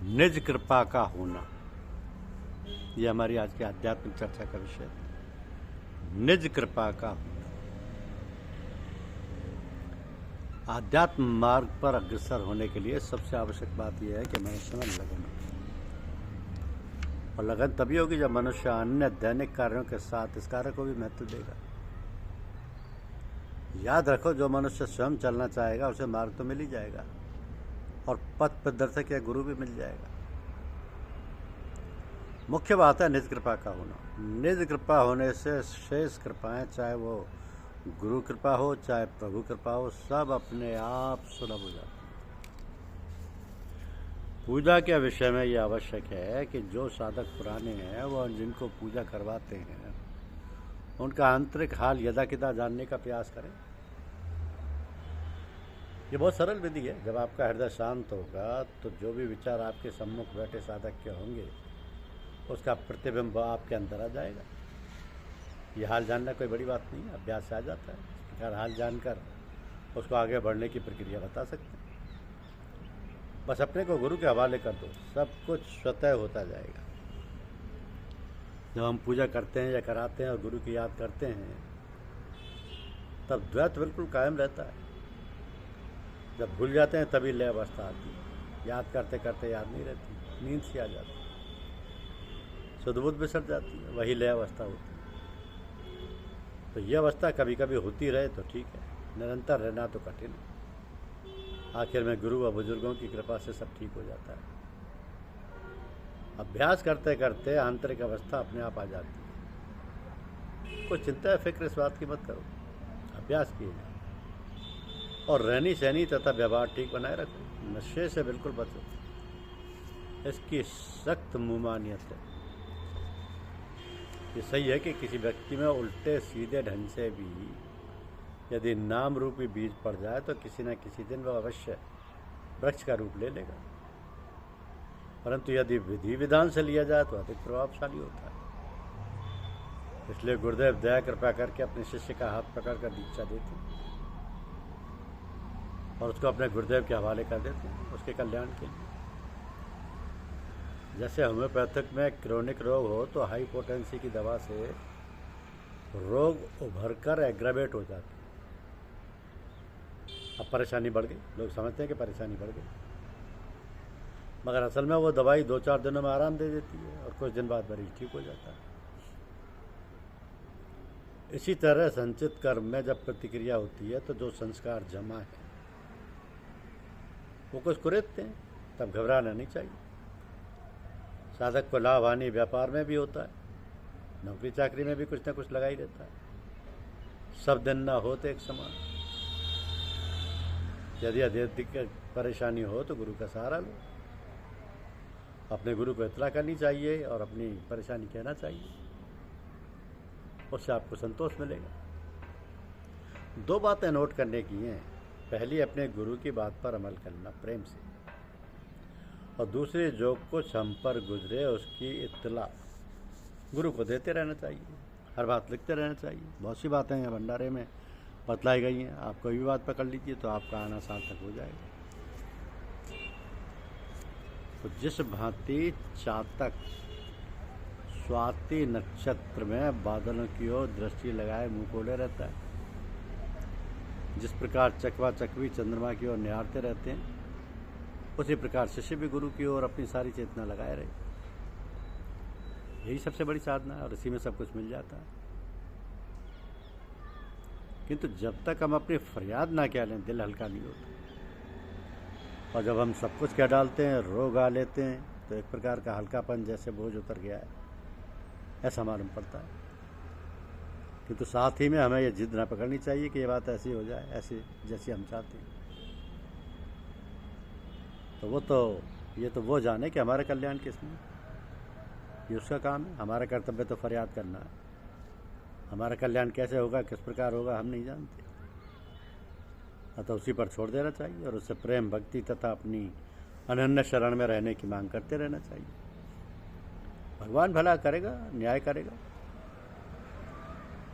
निज कृपा का होना, ये हमारी आज की आध्यात्मिक चर्चा का विषय है। निज कृपा का होना। आध्यात्म मार्ग पर अग्रसर होने के लिए सबसे आवश्यक बात यह है कि मनुष्य में लगन हो। और लगन तभी होगी जब मनुष्य अन्य दैनिक कार्यों के साथ इस कार्य को भी महत्व देगा। याद रखो, जो मनुष्य स्वयं चलना चाहेगा उसे मार्ग तो मिल ही जाएगा और पथ प्रदर्शक या गुरु भी मिल जाएगा। मुख्य बात है निज कृपा का होना। निज कृपा होने से शेष कृपाएं, चाहे वो गुरु कृपा हो चाहे प्रभु कृपा हो, सब अपने आप सुलभ हो जाती हैं। पूजा के विषय में यह आवश्यक है कि जो साधक पुराने हैं वह जिनको पूजा करवाते हैं उनका आंतरिक हाल यदाकिदा जानने का प्रयास करें। ये बहुत सरल विधि है। जब आपका हृदय शांत होगा तो जो भी विचार आपके सम्मुख बैठे साधक के होंगे उसका प्रतिबिंब आपके अंदर आ जाएगा। ये हाल जानना कोई बड़ी बात नहीं है, अभ्यास से आ जाता है। इस प्रकार हाल जानकर उसको आगे बढ़ने की प्रक्रिया बता सकते हैं। बस अपने को गुरु के हवाले कर दो, सब कुछ स्वतः होता जाएगा। जब हम पूजा करते हैं या कराते हैं और गुरु की याद करते हैं तब द्वैत बिल्कुल कायम रहता है। जब भूल जाते हैं तभी लय अवस्था आती है। याद करते करते याद नहीं रहती, नींद सी आ जाती है, सुध-बुध बिसर जाती है, वही लय अवस्था होती है। तो यह अवस्था कभी कभी होती रहे तो ठीक है, निरंतर रहना तो कठिन है। आखिर में गुरु व बुजुर्गों की कृपा से सब ठीक हो जाता है। अभ्यास करते करते आंतरिक अवस्था अपने आप आ जाती है। कोई चिंता या फिक्र इस बात की मत करो, अभ्यास कीजिए और रहनी सहनी तथा व्यवहार ठीक बनाए रखो। नशे से बिल्कुल बचो, इसकी सख्त मुमानियत है। ये सही है कि किसी व्यक्ति में उल्टे सीधे ढंग से भी यदि नाम रूपी बीज पड़ जाए तो किसी न किसी दिन वह अवश्य वृक्ष का रूप ले लेगा, परंतु यदि विधि विधान से लिया जाए तो अधिक प्रभावशाली होता है। इसलिए गुरुदेव दया कृपा करके अपने शिष्य का हाथ पकड़कर दीक्षा देते हैं और उसको अपने गुरुदेव के हवाले कर देते हैं उसके कल्याण के लिए। जैसे होम्योपैथिक में क्रोनिक रोग हो तो हाई पोटेंसी की दवा से रोग उभरकर एग्रावेट हो जाता है। अब परेशानी बढ़ गई, लोग समझते हैं कि परेशानी बढ़ गई, मगर असल में वो दवाई 2-4 दिनों में आराम दे देती है और कुछ दिन बाद मरीज ठीक हो जाता है। इसी तरह संचित कर्म में जब प्रतिक्रिया होती है तो जो संस्कार जमा है वो कुछ कुरेदते हैं, तब घबराना नहीं चाहिए। साधक को लाभ हानि व्यापार में भी होता है, नौकरी चाकरी में भी कुछ न कुछ लगा ही रहता है। सब दिन ना होते एक समान। यदि अधिक परेशानी हो तो गुरु का सहारा लो। अपने गुरु को इत्तला करनी चाहिए और अपनी परेशानी कहना चाहिए, उससे आपको संतोष मिलेगा। 2 बातें नोट करने की हैं। पहली, अपने गुरु की बात पर अमल करना प्रेम से, और दूसरी, जो कुछ हम पर गुजरे उसकी इत्तला गुरु को देते रहना चाहिए। हर बात लिखते रहना चाहिए। बहुत सी बातें हैं भंडारे में बतलाई गई हैं, आप कोई भी बात पकड़ लीजिए तो आपका आना सार्थक हो जाएगा। तो जिस भांति चातक स्वाति नक्षत्र में बादलों की ओर दृष्टि लगाए मुंह खोले रहता है, जिस प्रकार चकवा चकवी चंद्रमा की ओर निहारते रहते हैं, उसी प्रकार शिष्य भी गुरु की ओर अपनी सारी चेतना लगाए रहे। यही सबसे बड़ी साधना है और इसी में सब कुछ मिल जाता है। किंतु जब तक हम अपनी फरियाद ना कह लें दिल हल्का नहीं होता, और जब हम सब कुछ कह डालते हैं, रोग आ लेते हैं, तो एक प्रकार का हल्कापन जैसे बोझ उतर गया है ऐसा मालूम पड़ता है। किंतु साथ ही में हमें यह जिद ना पकड़नी चाहिए कि ये बात ऐसी हो जाए, ऐसी जैसी हम चाहते हैं। तो ये तो वो जाने कि हमारा कल्याण किसमें, ये उसका काम है। हमारा कर्तव्य तो फरियाद करना है। हमारा कल्याण कैसे होगा, किस प्रकार होगा, हम नहीं जानते। अतः उसी पर छोड़ देना चाहिए और उससे प्रेम भक्ति तथा अपनी अनन्य शरण में रहने की मांग करते रहना चाहिए। भगवान भला करेगा, न्याय करेगा।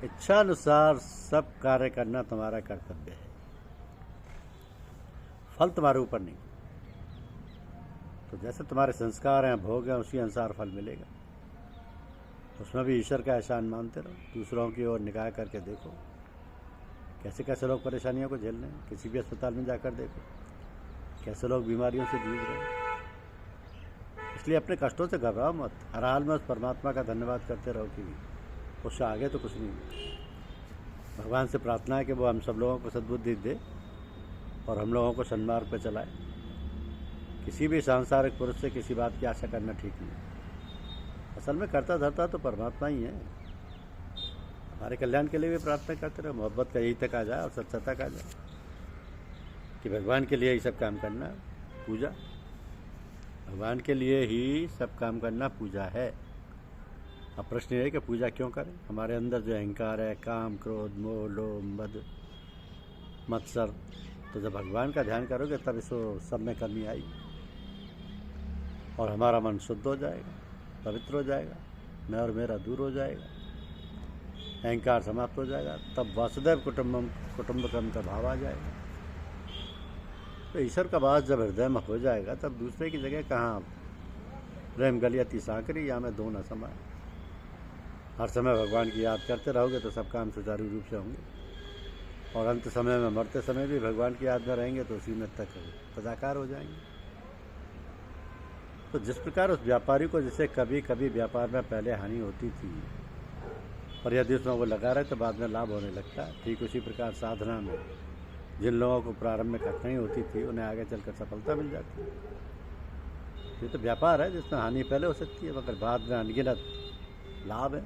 इच्छानुसार सब कार्य करना तुम्हारा कर्तव्य है, फल तुम्हारे ऊपर नहीं। तो जैसे तुम्हारे संस्कार हैं, भोग हैं, उसी अनुसार फल मिलेगा। उसमें भी ईश्वर का एहसान मानते रहो, दूसरों की ओर निगाह करके देखो कैसे कैसे लोग परेशानियों को झेल रहे हैं। किसी भी अस्पताल में जाकर देखो कैसे लोग बीमारियों से जूझ रहे हैं। इसलिए अपने कष्टों से घबराओ मत, हर हाल में उस परमात्मा का धन्यवाद करते रहो कि उससे आगे तो कुछ नहीं। भगवान से प्रार्थना है कि वो हम सब लोगों को सद्बुद्धि दे और हम लोगों को सन्मार्ग पर चलाए। किसी भी सांसारिक पुरुष से किसी बात की आशा करना ठीक नहीं। असल में करता धरता तो परमात्मा ही है। हमारे कल्याण के लिए भी प्रार्थना करते रहो, मोहब्बत का यही तक आ जाए और सच्चा तक आ जाए कि भगवान के लिए ही सब काम करना पूजा, भगवान के लिए ही सब काम करना पूजा है। अब प्रश्न ये है कि पूजा क्यों करें। हमारे अंदर जो अहंकार है, काम, क्रोध, मोह, लोभ, मद, मत्सर, तो जब भगवान का ध्यान करोगे तब इसको सब में कमी आएगी और हमारा मन शुद्ध हो जाएगा, पवित्र हो जाएगा, मैं और मेरा दूर हो जाएगा, अहंकार समाप्त हो जाएगा। तब वासुदेव कुटुंबकम का भाव आ जाएगा। तो ईश्वर का वास जब हृदय में हो जाएगा तब दूसरे की जगह कहाँ प्रेम गलियाती सांकरी या में दो न समाए। हर समय भगवान की याद करते रहोगे तो सब काम सुचारू रूप से होंगे और अंत समय में मरते समय भी भगवान की याद में रहेंगे तो उसी में तक तदाकार हो जाएंगे। तो जिस प्रकार उस व्यापारी को जिसे कभी कभी व्यापार में पहले हानि होती थी और यदि उसमें वो लगा रहे तो बाद में लाभ होने लगता है, ठीक उसी प्रकार साधना में जिन लोगों को प्रारंभ में कठिनाई होती थी उन्हें आगे चलकर सफलता मिल जाती है। ये तो व्यापार है जिसमें हानि पहले हो सकती है मगर बाद में अनगिनत लाभ है।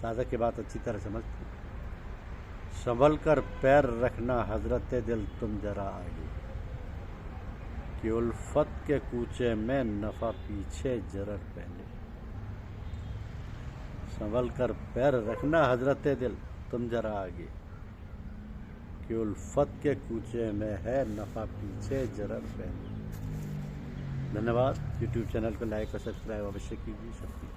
साधक की बात अच्छी तरह समझते हैं। संभल कर पैर रखना हजरत दिल तुम जरा आगे, कि उल्फत के कूचे में नफा पीछे जरर पहले। संभल कर पैर रखना हजरत दिल तुम जरा आगे, कि उल्फत के कूचे में है नफा पीछे जरर पहले। धन्यवाद। यूट्यूब चैनल को लाइक और सब्सक्राइब अवश्य कीजिए। शक्ति।